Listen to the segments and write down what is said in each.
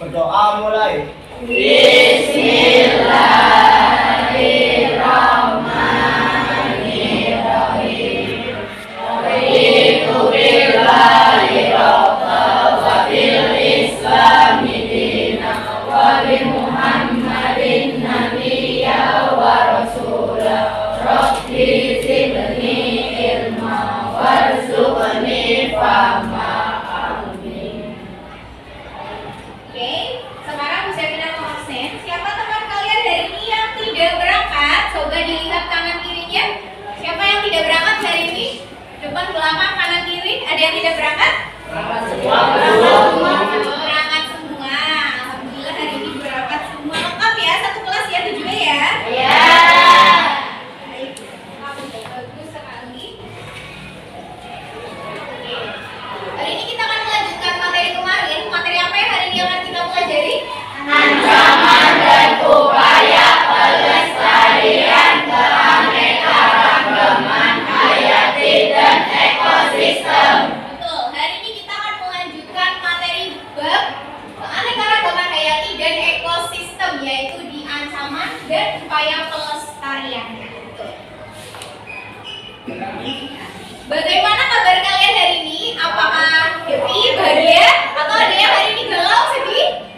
Berdoa mulai. Bismillahirrahmanirrahim. Raditu billahi rabban wa bil islami dinan wa bi Muhammadin nabiyyan wa rasulan. Rabbi zidni ilma warzuqni fahma. Oke, sekarang bisa kita absen. Siapa teman kalian hari ini yang tidak berangkat? Coba dilihat kanan kirinya. Siapa yang tidak berangkat hari ini? Depan, belakang, kanan kiri. Ada yang tidak berangkat? Berangkat semua. Berangkat semua. Alhamdulillah hari ini berangkat semua. Lengkap ya, satu kelas ya, itu juga ya? Iya. Baik, bagus sekali. Oke. Hari ini kita akan melanjutkan materi kemarin. Materi apa ya hari ini yang akan kita pelajari? Ancaman dan upaya pelestarian keanekaragaman hayati dan ekosistem. Betul. Hari ini kita akan melanjutkan materi bab keanekaragaman hayati dan ekosistem, yaitu di ancaman dan upaya pelestariannya. Betul. Bagaimana kabar kalian hari ini? Apakah happy, bahagia, atau ada yang hari ini galau, sedih?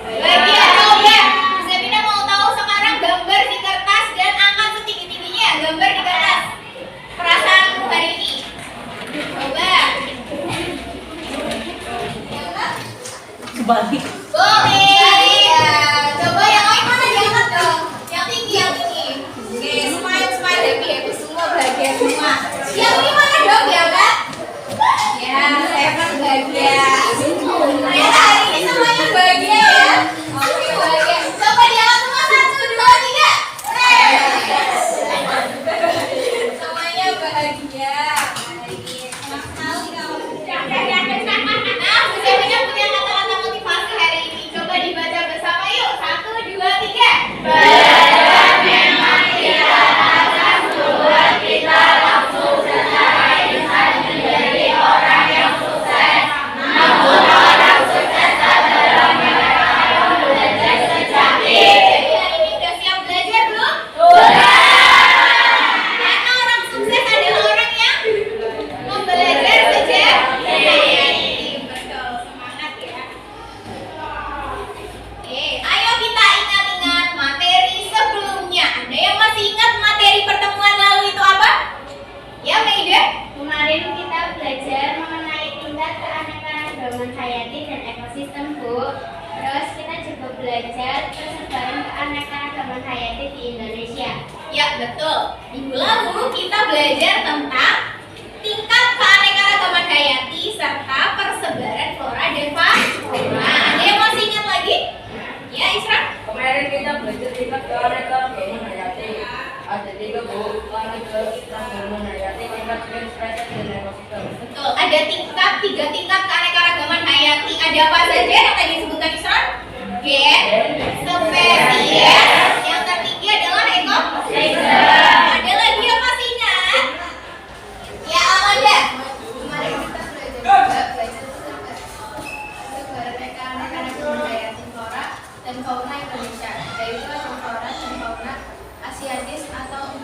Bahagia atau ya? Zabina mau tahu sekarang gambar di kertas dan angkat setinggi-tingginya ya, gambar di kertas. Perasaanmu hari ini? Coba. Kebalik. Boleh. Ya. Coba yang lain mana diangkat dong? Yang tinggi, yang tinggi. Oke, smile, smile, happy, happy semua, bahagia semua. Yang ini mana dong diangkat? Ya, saya kan bahagia. Ternyata hari ini semuanya bahagia ya. Oke, bahagia. Coba diangkat semua, 1, 2, 3. Semuanya bahagia. Baik, senang sekali kamu. Nah, Zabina punya kata-kata motivasi hari ini. Coba dibaca bersama yuk. 1, 2, 3. Belajar memang tidak akan membuat kita langsung secara instan menjadi orang yang sukses. Namun orang sukses adalah mereka yang belajar sejak Jadi hari ini udah siap belajar belum? Karena orang sukses adalah orang yang membelajar sejak dini. Betul, semangat ya. Oke, ayo kita ingat-ingat materi sebelumnya. Ada yang masih ingat materi pertemuan lalu itu apa? Ya, Maida? Kemarin kita belajar mengenai tingkat keanekaragaman hayati dan ekosistem, Bu. Terus kita juga belajar persebaran keanekaragaman hayati di Indonesia. Ya, betul. Minggu lalu kita belajar tentang tingkat keanekaragaman hayati serta persebaran flora dan fauna. Ada yang masih ingat lagi? Ya, Isra? Kemarin kita belajar tingkat keanekaragaman hayati. Ada 3 Bu, keanekaragaman hayati, tingkat spesies dan ekosistem. Betul. Ada tiga tingkat keanekaragaman hayati. Ada apa saja yang tadi disebutkan Isra? Gen, spesies. Yang tertinggi adalah ekosistem. Ada lagi yang masih ingat? Ya, Amanda. Kemarin kita belajar persebaran keanekaragaman hayati flora dan fauna Indonesia, yaitu flora dan fauna asiatis atau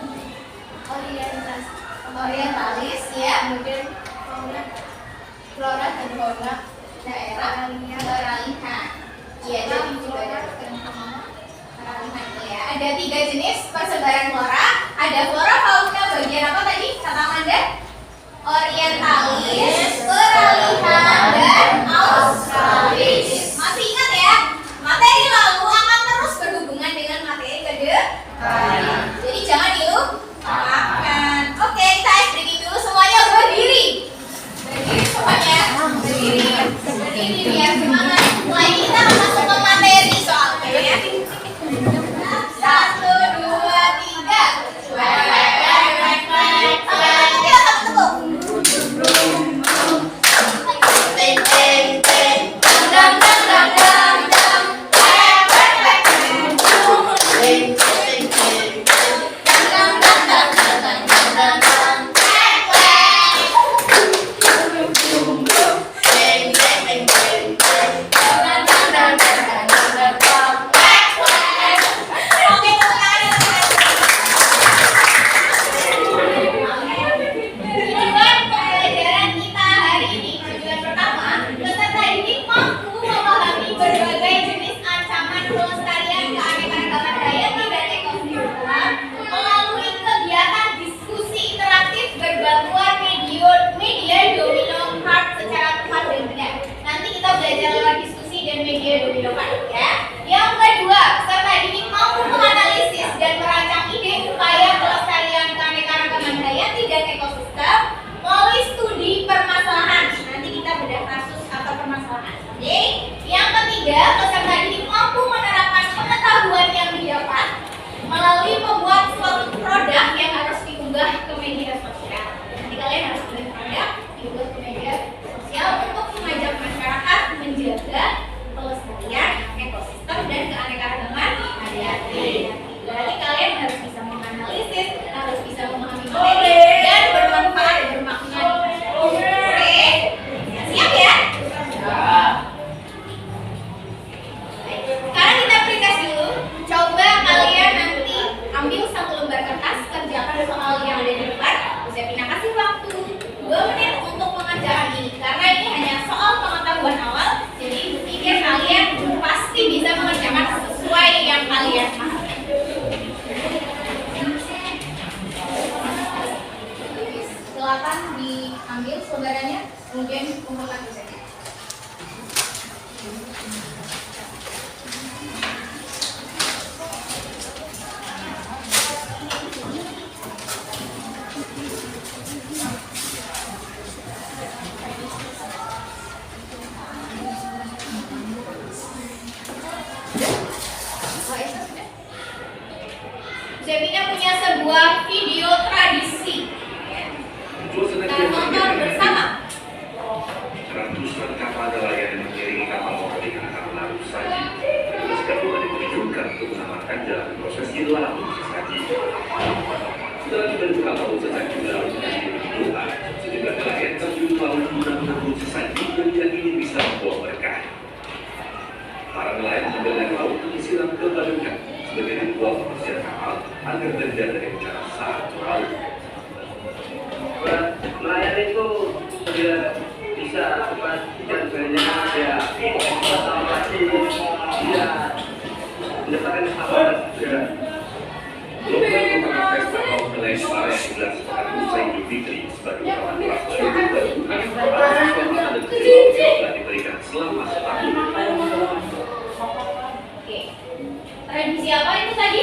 orientalis ya, kemudian fauna flora dan fauna daerah peralihan. Iya, jadi juga peralihan itu ya. Ada 3 jenis persebaran flora. Ada flora fauna bagian apa tadi? Kata Amanda? Orientalis, peralihan, dan australis. Masih ingat ya? Materi lalu akan terus berhubungan dengan materi kedepan. Jadi jangan dilupakan. Oke, kita ice breaking dulu semuanya berdiri. Berdiri semuanya. Berdiri. Berdiri biar semangat. Mulai ini kita akan masuk ke materi soalnya ya. 1, 2, 3. media di depan ya. Yang kedua, peserta didik mampu menganalisis dan merancang ide upaya pelestarian keanekaragaman hayati dan ekosistem melalui studi permasalahan. Nanti kita bedah kasus atau permasalahan. Oke. Yang ketiga, peserta didik mampu menerapkan pengetahuan yang didapat melalui membuat suatu produk yang harus diunggah ke media sosial. Nanti kalian harus buat produk diunggah ke media sosial untuk mengajak masyarakat menjaga pelestarian ekosistem dan keanekaragaman hayati. Berarti kalian harus bisa menganalisis, harus bisa memahami materi dan bermanfaat, bermakna di masyarakat. Oke, siap ya? Sekarang kita proses dulu. Coba kalian nanti ambil satu lembar kertas, kerjakan soal yang ada di depan. Zevina kasih waktu 2 menit untuk mengerjakan ini, karena ini hanya soal pengetahuan awal. Jadi berpikir kalian pasti bisa mengerjakan sesuai yang kalian pahami. Silakan diambil selembarannya, kemudian kumpulkan dosennya. Zevina punya sebuah video tradisi. Kita nonton bersama. Ratusan kapal nelayan yang mengiringi kapal motor ikan akan menaruh saji. Petugas gabungan diterjunkan untuk mengamankan jalan prosesi laut sesaji. Setelah tiba di kapal sesaji laut dibuka, sejumlah nelayan terjun laut guna menaruh sesaji dan diyakini bisa membawa berkah. Para nelayan mengambil air laut disiram ke badan sebagai ritual pembersihan kapal agar terhindar dari bencana saat laut. Nelayan itu dia bisa pastikan banyak ya informasi dia mendapatkan kabar segera. Lomba merupakan pesta kaum nelayan Separa yang digelar sepekan usai Idul Fitri sebagai ungkapan rasa syukur dan duka atas keselamatan dan kehidupan yang telah diberikan selama setahun. Oke. Tradisi apa itu tadi?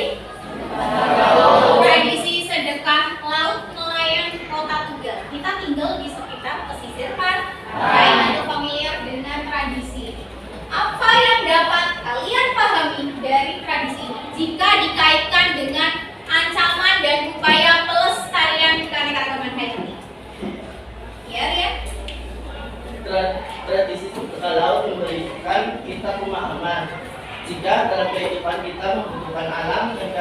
Tradisi sedekah laut nelayan Kota Tegal. Kita tinggal di sekitar pesisir pantai atau familiar dengan tradisi. Apa yang dapat kalian pahami dari tradisi ini jika dikaitkan dengan ancaman dan upaya pelestarian keanekaragaman hayati? Ya. Tradisi sedekah laut memberikan kita pemahaman jika dalam kehidupan kita membutuhkan alam dan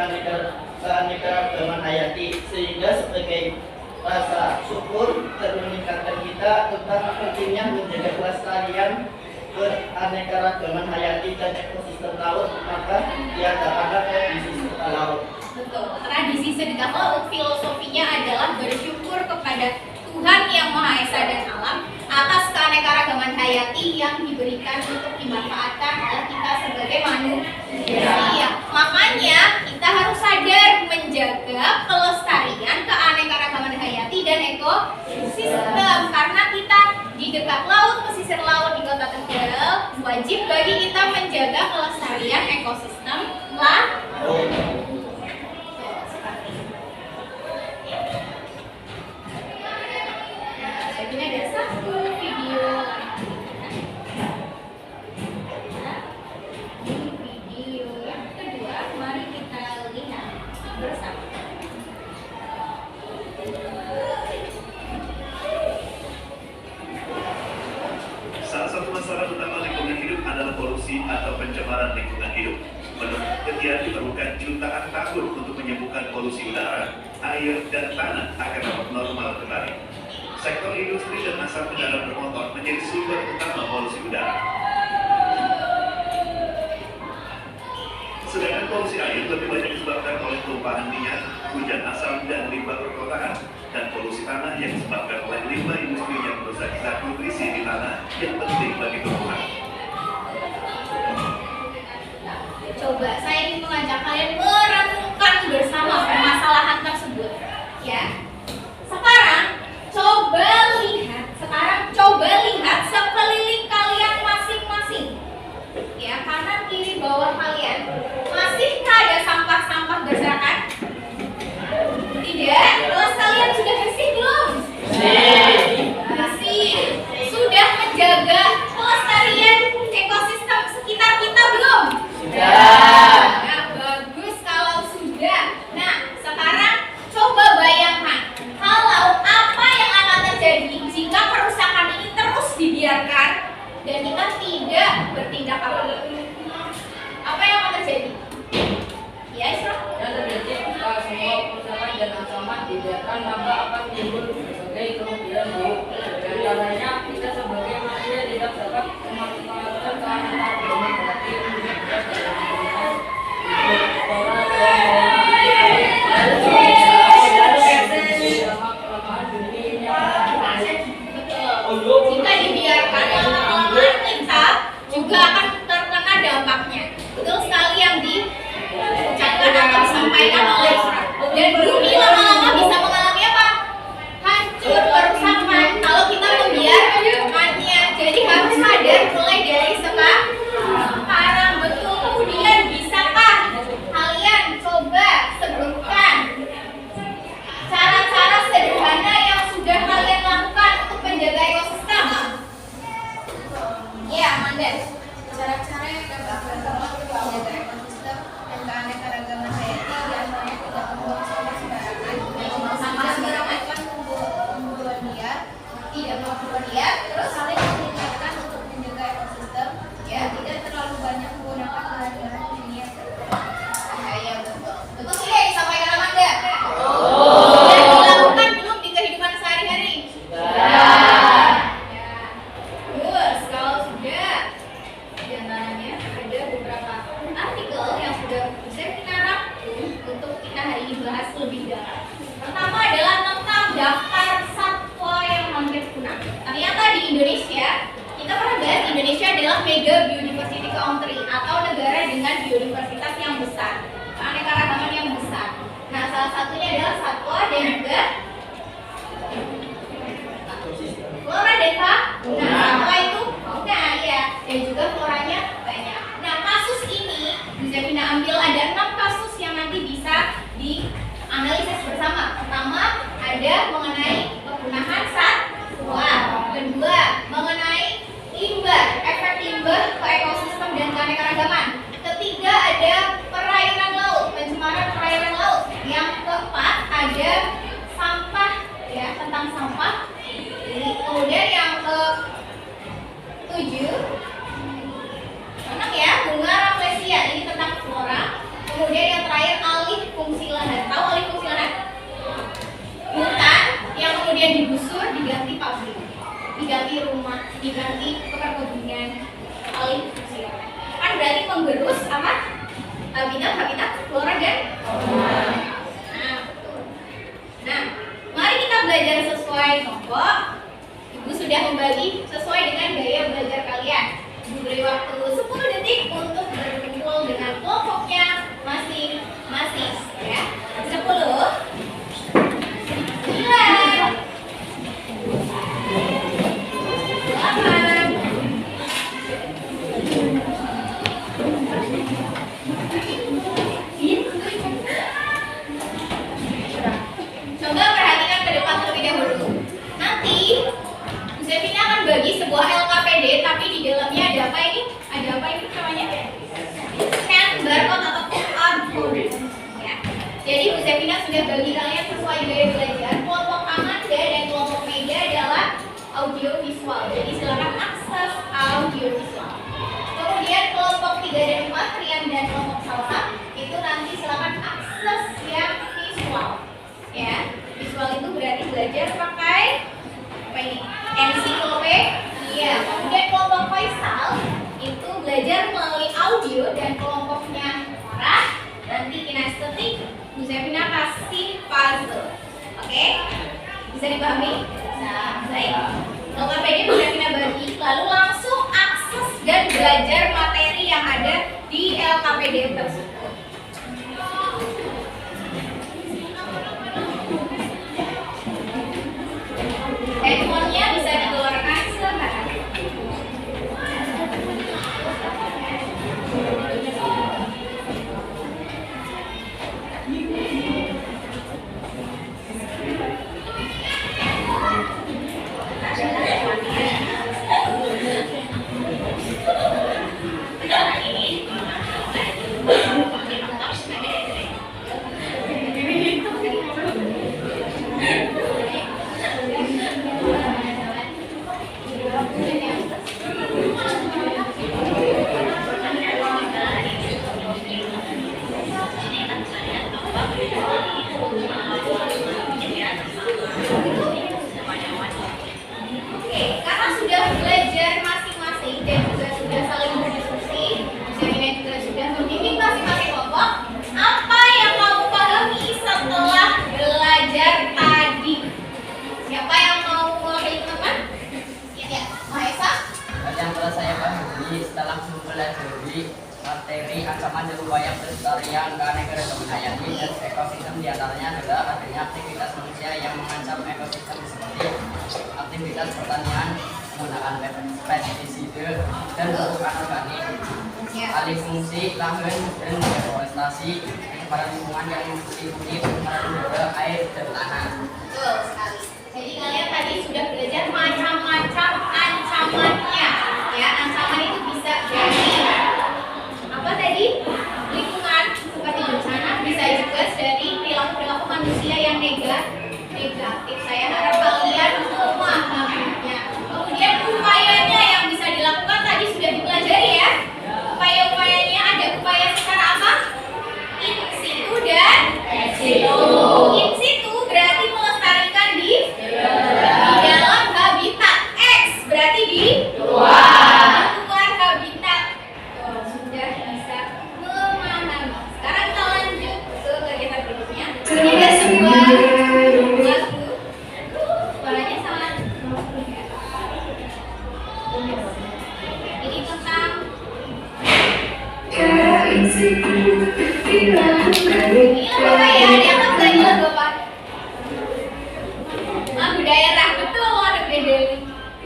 keanekaragaman hayati, sehingga sebagai rasa syukur dan meningkatkan kita tentang pentingnya menjaga kelestarian keanekaragaman hayati dan ekosistem laut, maka diadakanlah tradisi sedekah laut. Betul. Tradisi sedekah laut filosofinya adalah bersyukur kepada Tuhan Yang Maha Esa dan alam atas keanekaragaman hayati yang diberikan untuk dimanfaatkan oleh kita sebagai manusia. Makanya kita harus sadar menjaga pelestarian keanekaragaman hayati dan ekosistem, karena kita di dekat laut, pesisir laut di Kota Tegal, wajib bagi kita menjaga kelestarian ekosistem laut. Ini ada satu video. Ini video yang kedua, mari kita lihat bersama. Salah satu masalah utama lingkungan hidup adalah polusi atau pencemaran lingkungan hidup. Menurut penelitian diperlukan jutaan tahun untuk menyembuhkan polusi udara, air, dan tanah agar dapat normal kembali. Sektor industri dan masa kendaraan bermotor menjadi sumber utama polusi udara. Sedangkan polusi air lebih banyak disebabkan oleh tumpahan minyak, hujan asam, dan limbah perkotaan. Dan polusi tanah yang disebabkan oleh limbah industri yang merusak zat nutrisi di tanah yang penting bagi tumbuhan. Coba saya ingin mengajak kalian merenungkan bersama permasalahan tersebut, ya. Sekarang coba lihat sekeliling kalian masing-masing, dan kita tidak bertindak apa yang akan terjadi? Ya, Isra? Yang terjadi jika semua perusahaan dan ancaman dibiarkan maka akan timbul berbagai kerugian Bu. Di antaranya kita sebagai manusia tidak dapat memanfaatkan keanekaragaman hayati yang bebas dan kelangsungan hidup orang kelemahan bumi Betul. Jika dibiarkan lama-lama kita juga akan terkena dampaknya. Betul sekali yang diucapkan atau disampaikan oleh Isra. Dan bumi lama-lama bisa mengalami apa? Hancur, kerusakan kalau kita membiarkannya. Jadi harus sadar mulai dari sekarang. Betul. Kemudian bisakah kalian coba sebutkan cara-cara sederhana yang sudah kalian lakukan untuk menjaga ekosistem? Ya, Amanda. Cara-cara yang dapat berdampak untuk menjaga ekosistem dan keanekaragaman hayati diantaranya tidak membuang sampah sembarangan, Sampah sembarangan. pemburuan liar, Tidak membuat dia. Terus saling mengingatkan untuk menjaga ekosistem, ya, tidak terlalu banyak menggunakan bahan-bahan kimia. ya betul. Betul tidak yang disampaikan Amanda? Sudah dilakukan belum di kehidupan sehari-hari? Sudah. Ya. Terus kalau sudah, di antaranya ada beberapa artikel yang sudah bisa kita rangkum untuk kita hari ini bahas lebih dalam. Pertama adalah tentang daftar satwa yang hampir punah. Ternyata di Indonesia, kita pernah bahas Indonesia adalah mega biodiversity country atau negara dengan biodiversitas yang besar, keanekaragaman yang besar. Nah, salah satunya adalah satwa dan juga flora dan fauna. Satwa itu fauna ya, dan juga floranya banyak. Nah, kasus ini bisa kita ambil ada 6 kasus yang nanti bisa dianalisis bersama. Pertama, ada mengenai kepunahan satwa. Kedua, mengenai limbah, efek limbah ke ekosistem dan keanekaragaman. Ketiga, ada perairan laut, pencemaran perairan laut. Yang keempat, ada sampah ya, tentang sampah. Kemudian yang ke-7 enak ya, bunga rafflesia, ini tentang flora. Kemudian yang terakhir alih fungsi lahan. Tahu alih fungsi lahan? Hutan yang kemudian digusur diganti pabrik, diganti rumah, diganti perkebunan, alih fungsi lahan. Kan berarti menggerus apa? Habitat flora dan fauna. Nah, betul. Nah, mari kita belajar sesuai kelompok. Ibu sudah membagi sesuai dengan gaya belajar kalian. Ibu beri waktu 10 detik untuk berkumpul dengan kelompoknya masing-masing ya. 10 9 8 Coba perhatikan ke depan terlebih dahulu. Nanti Zevina akan bagi sebuah LKPD, tapi di dalamnya ada apa ini? Ada apa ini namanya? Scan barcode atau QR code. Ya. Jadi Bu Zevina sudah bagi kalian sesuai gaya belajar. Kelompok Amanda dan kelompok Mega adalah audio visual. Jadi silakan akses audio visual. Kemudian kelompok 3 dan 4, Rian dan kelompok Salsa, itu nanti silakan akses yang visual. Ya, visual itu berarti belajar pakai apa ini? Ensiklopedia. Kemudian kelompok Faisal itu belajar melalui audio dan kelompoknya Farah nanti kinestetik. Bu Zevina kasih puzzle. Oke? Bisa dipahami? Bisa. Baik. LKPD Bu Zevina bagi, lalu langsung akses dan belajar materi yang ada di LKPD tersebut. Handphonenya bisa dikeluarkan sekarang. setelah mempelajari materi ancaman dan upaya pelestarian keanekaragaman hayati dan ekosistem, diantaranya adalah adanya aktivitas manusia yang mengancam ekosistem seperti aktivitas pertanian menggunakan pestisida dan pupuk anorganik, alih fungsi lahan dan deforestasi, pencemaran lingkungan yang meliputi pencemaran udara, air, dan tanah. Betul sekali. Jadi kalian tadi sudah belajar macam-macam ancamannya. Ya, ancaman itu bisa dari apa tadi? Lingkungan seperti bencana, bisa juga dari perilaku manusia yang negatif. Saya harap kalian memahaminya. Kemudian upayanya yang bisa dilakukan tadi sudah dipelajari ya. Upaya-upayanya ada upaya secara apa? In situ dan ex situ. In situ berarti melestarikan di dalam habitat. X berarti di luar habitat. Oh, sudah bisa memahami. Sekarang kita lanjut ke kegiatan berikutnya. Ini ada sebuah lagu. Suaranya sangat ini tentang ini apa ya? Ada yang tahu nggak lagu apa? Lagu daerah, betul, ada bedeli.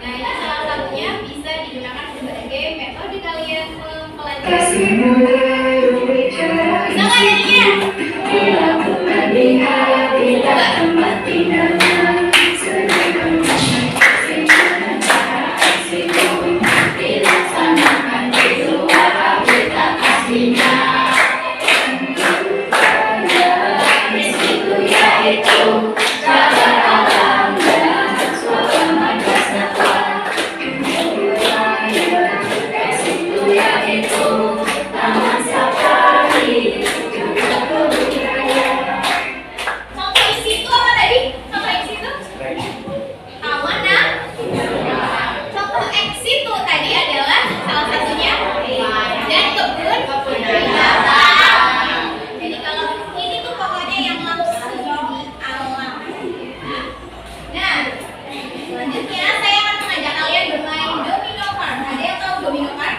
Nah, ini salah satunya bisa digunakan sebagai metode kalian mempelajari. Bisa nggak jadinya? Contoh isi itu apa tadi? Contoh isi itu? Taman dan contoh X itu tadi adalah salah satunya dan kebun binatang. Jadi kalau ini tuh pokoknya yang langsung di alam. Nah, selanjutnya saya akan mengajak kalian bermain domino card. Ada yang tahu domino card?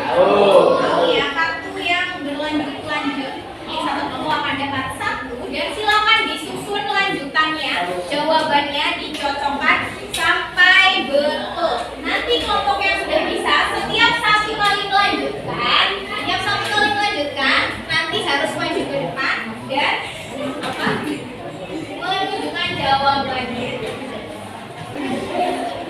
Tahu ya, kartu yang berlanjut-lanjut. Ini satu kelompok akan dapat satu dan silakan disusun lanjutannya. Jawabannya dicocokkan sampai betul. Nanti kelompok yang sudah bisa setiap satu kali melanjutkan, nanti harus maju ke depan dan apa? Menunjukkan jawabannya.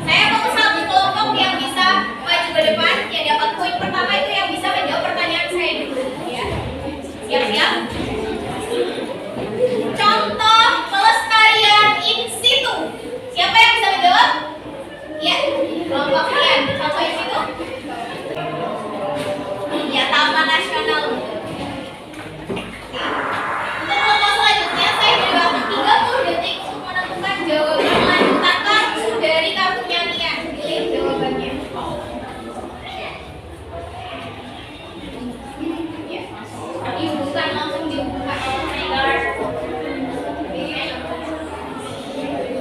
Saya mau satu kelompok yang bisa maju ke depan, yang dapat poin pertama itu yang bisa menjawab pertanyaan saya dulu. Ya, siap-siap. Contoh pelestarian in situ. Siapa yang bisa menjawab? Ya, kelompok kalian. Contoh in situ. Ya, Taman Nasional. Untuk kelompok selanjutnya, saya beri waktu 30 detik untuk menentukan jawaban lanjutan kartu dari kartunya Nian. Pilih jawabannya. Ya, bukan langsung dibuka.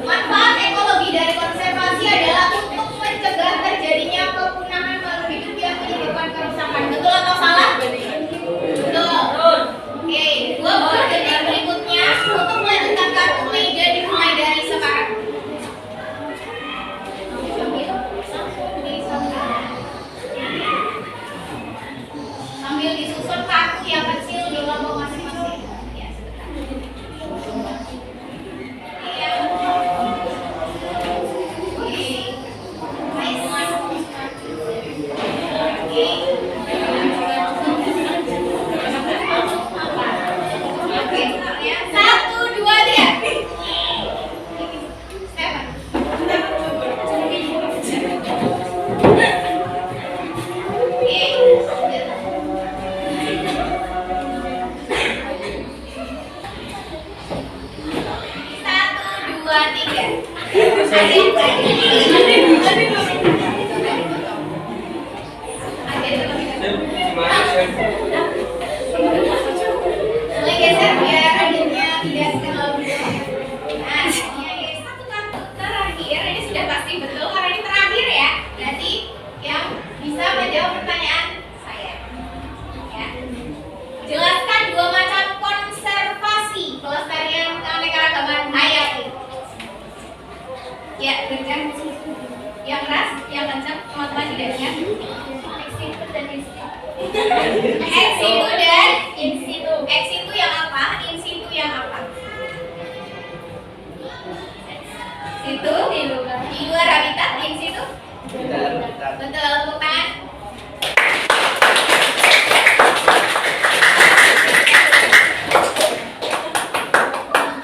Manfaat ekologi dari konservasi adalah untuk mencegah terjadinya kepunahan makhluk hidup yang menyebabkan kerusakan. Betul atau salah? Betul. Oke, 20 detik berikutnya untuk melanjutkan kartu meja dimulai dari sekarang. Sambil disusun kartu yang kecil di kelompok masing-masing. Ya, sebentar. Iya. Satu, dua, tiga. Satu, dua, tiga. Boleh geser biar adiknya tidak terlalu jauh. Nah, ini satu kartu terakhir. Ini sudah pasti betul karena ini terakhir ya. Berarti yang bisa menjawab jawab pertanyaan saya. Ya. Jelaskan dua macam konservasi pelestarian keanekaragaman hayati. Ya, kencang. Yang keras, yang kencang, teman-teman tidaknya. Ex situ dan in situ. Ex situ dan In situ. ex situ yang apa? In situ yang apa? Situ di luar habitat, in situ. Di dalam kita. Betul, tepuk tangan.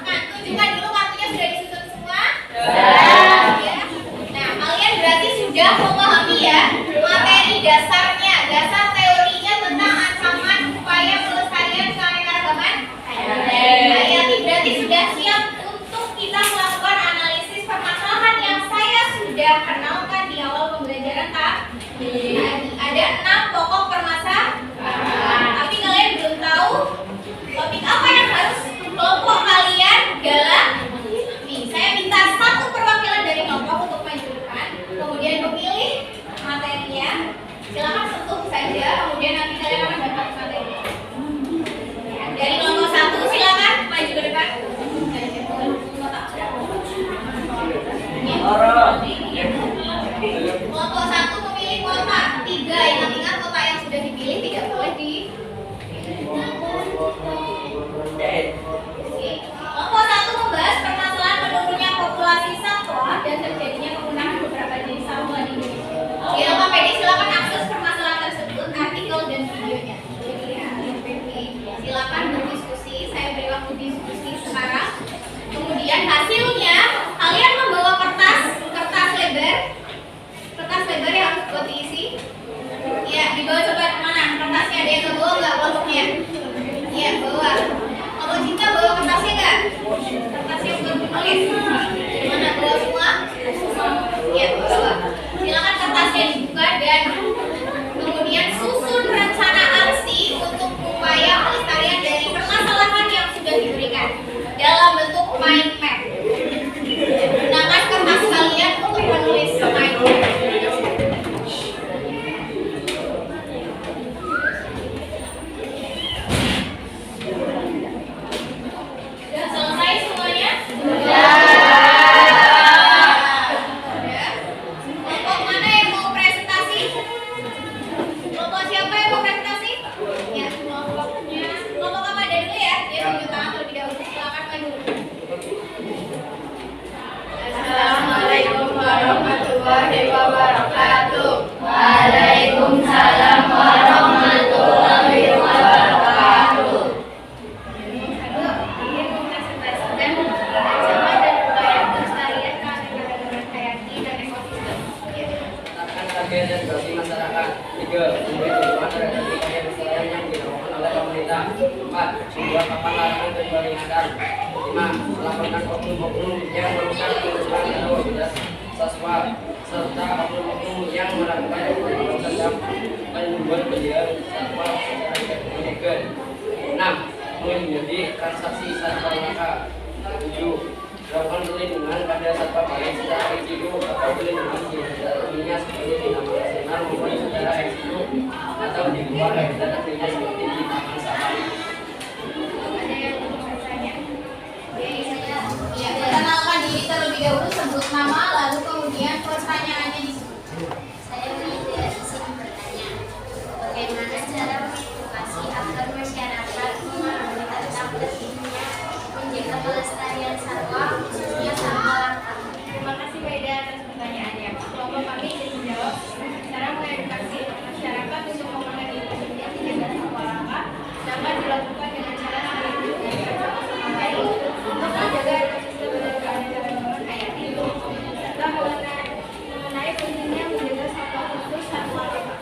Nah, tunjukkan dulu kartunya sudah disusun semua. Ya. Nah, kalian berarti sudah memahami ya materi dasarnya, dasar teorinya tentang ancaman upaya pelestarian keanekaragaman hayati. Berarti sudah siap untuk kita melakukan analisis permasalahan yang saya sudah kenalkan di awal pembelajaran tadi. Ada 6 pokok permasalahan. Tapi kalian belum tahu topik apa yang harus kelompok kalian dalami. Saya minta satu perwakilan dari kelompok untuk maju ke depan, kemudian memilih materinya. Silakan sentuh saja, kemudian nanti kalian akan dapat materi. Ya, dari kelompok 1 silakan maju ke depan. Kelompok 1 memilih kota 3. Ingat-ingat kota yang sudah dipilih tidak boleh di. Oke. Kelompok 1 membahas permasalahan menurunnya populasi satwa dan terjadinya penggunaan beberapa jenis satwa di Indonesia. Di lomba PD silakan akses permasalahan tersebut, artikel dan videonya. Silakan berdiskusi. Saya beri waktu diskusi sekarang. Kemudian hasilnya kalian membawa kertas lebar yang harus buat diisi. Ya, dibawa coba mana kertasnya, ada yang kebawa nggak kelompoknya? Iya, bawa. Kalau Cinta bawa kertasnya nggak? Kertasnya buat menulis. Mana, bawa semua? Iya, bawa. Silakan kertasnya dibuka dan kemudian susun rencana aksi untuk upaya pelestarian dari permasalahan yang sudah diberikan dalam bentuk mind map. Gunakan kertas kalian untuk menulis mind map. Sudah selesai semuanya? Sudah. Kelompok mana yang mau presentasi? Kelompok siapa yang mau presentasi? Ya, kelompoknya. Kelompok apa dari dulu ya? Dia tunjuk tangan terlebih dahulu. Silakan maju. Assalamualaikum warahmatullahi wabarakatuh. Waalaikumsalam warahmatullahi wabarakatuh. Ini mempresentasikan ancaman dan upaya pelestarian keanekaragaman hayati dan ekosistem. Ya. Akan target dan bagi masyarakat. 3. Memberi dukungan terhadap upaya pelestarian yang dilakukan oleh pemerintah. 4. Membuat papan larangan dan peringatan. 5. Melaporkan oknum-oknum yang merusak kehidupan atau habitat satwa serta oknum-oknum yang melakukan pemberontakan dan membuat pendidikan satwa secara ilegal. 6. Menghindari transaksi satwa langka. 7. Melakukan perlindungan pada satwa baik secara individu atau perlindungan di habitat umumnya seperti di taman nasional maupun secara individu atau di luar habitat aslinya seperti di taman safari. Ada yang mau bertanya? Ya, perkenalkan diri terlebih dahulu, sebut nama, lalu kemudian pertanyaannya disebut. Saya Widya izin bertanya, bagaimana cara mengedukasi agar masyarakat memahami tentang pentingnya menjaga pelestarian satwa, khususnya satwa langka? Terima kasih Weda atas pertanyaannya. Kelompok kami ingin menjawab cara mengedukasi masyarakat untuk memahami pentingnya menjaga satwa langka dapat dilakukan dengan cara seperti bersama baik untuk menjaga ekosistem dan keanekaragaman hayati serta mengenai pentingnya menjaga satwa khusus satwa langka.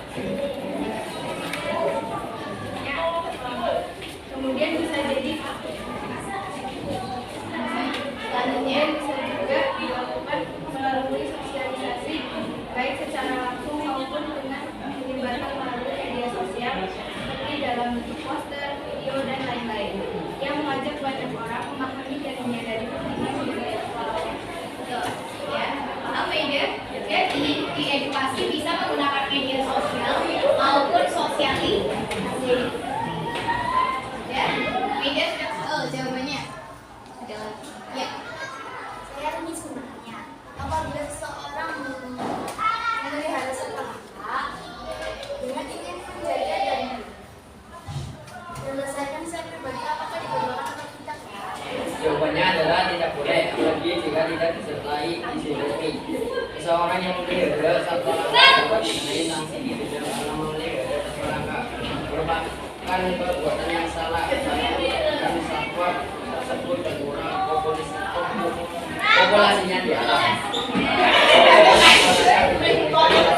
melakukan perbuatan yang salah dan satwa tersebut berkurang populasinya di alam.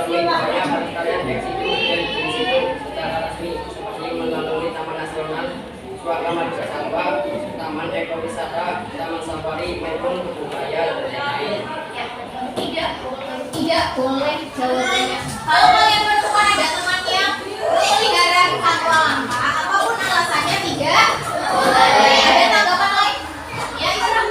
Pelestarian eksitu secara resmi seperti melalui Taman Nasional, Suaka Marga Satwa, Taman Ekowisata, Taman Safari, maupun budaya dan lain-lain. Tidak boleh jawabannya. Kalau kalian menemukan ada teman yang memelihara satwa langka, apapun alasannya tidak boleh. Ada tanggapan lain? Ya, Isra.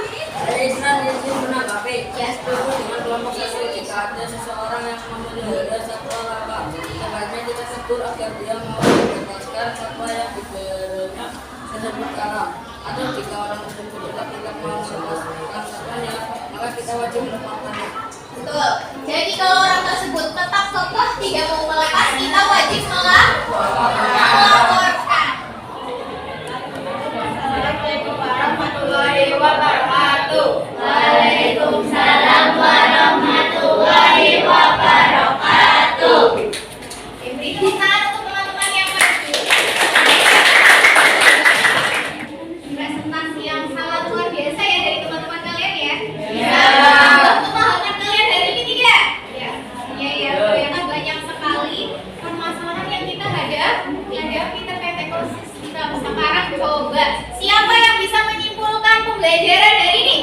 Isra izin menanggapi. Setuju dengan kelompok satu jika ada seseorang yang memelihara satwa langka, sebaiknya kita tegur agar dia mau membebaskan satwa yang dipeliharanya tersebut karam. Atau jika orang tersebut tetap tidak mau melepaskan satwanya, maka kita wajib melepaskannya. Betul. Jadi kalau orang tersebut tetap kokoh tidak mau melepas, kita wajib melaporkan. Assalamualaikum warahmatullahi wabarakatuh. Waalaikumsalam warahmatullahi wabarakatuh. Beri tepuk tangan untuk teman-teman yang maju. Presentasi yang sangat luar biasa ya dari teman-teman kalian ya. Ya. Pemahaman kalian hari ini tidak? Ya. Iya, ternyata banyak sekali permasalahan yang kita hadapi terkait ekosistem sekarang. Coba, siapa yang bisa menyimpulkan pembelajaran hari ini?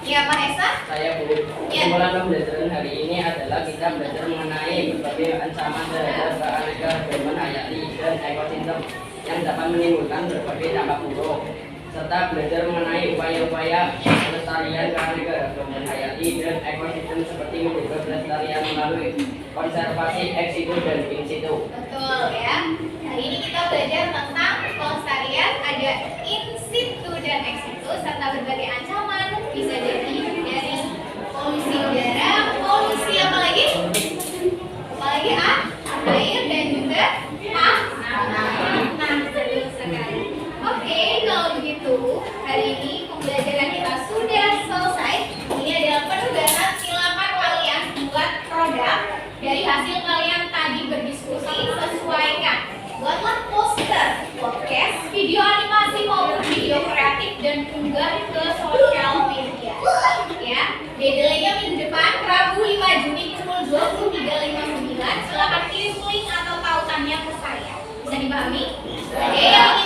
Ya, Pak Esa? Saya Bu, kesimpulan pembelajaran hari ini adalah kita belajar mengenai berbagai ancaman terhadap keanekaragaman hayati dan ekosistem yang dapat menimbulkan berbagai dampak buruk, serta belajar mengenai upaya-upaya pelestarian keanekaragaman hayati dan ekosistem seperti menjaga pelestarian melalui konservasi ex situ dan in situ. Betul ya. Hari ini kita belajar tentang pelestarian, ada in situ dan ex situ, serta berbagai ancaman bisa jadi dari polusi udara, polusi apa lagi? Air dan juga tanah. Betul sekali. Oke, kalau begitu hari ini pembelajaran kita sudah selesai. Ini adalah penugasan, silakan kalian buat produk dari hasil kalian tadi berdiskusi, sesuaikan. Buatlah poster, podcast, video animasi maupun video kreatif dan unggah ke sosial media. Ya, deadline-nya minggu depan Rabu 5 Juni pukul 23.59. Silakan kirim link atau tautannya ke saya. Bisa dipahami? Oke, yang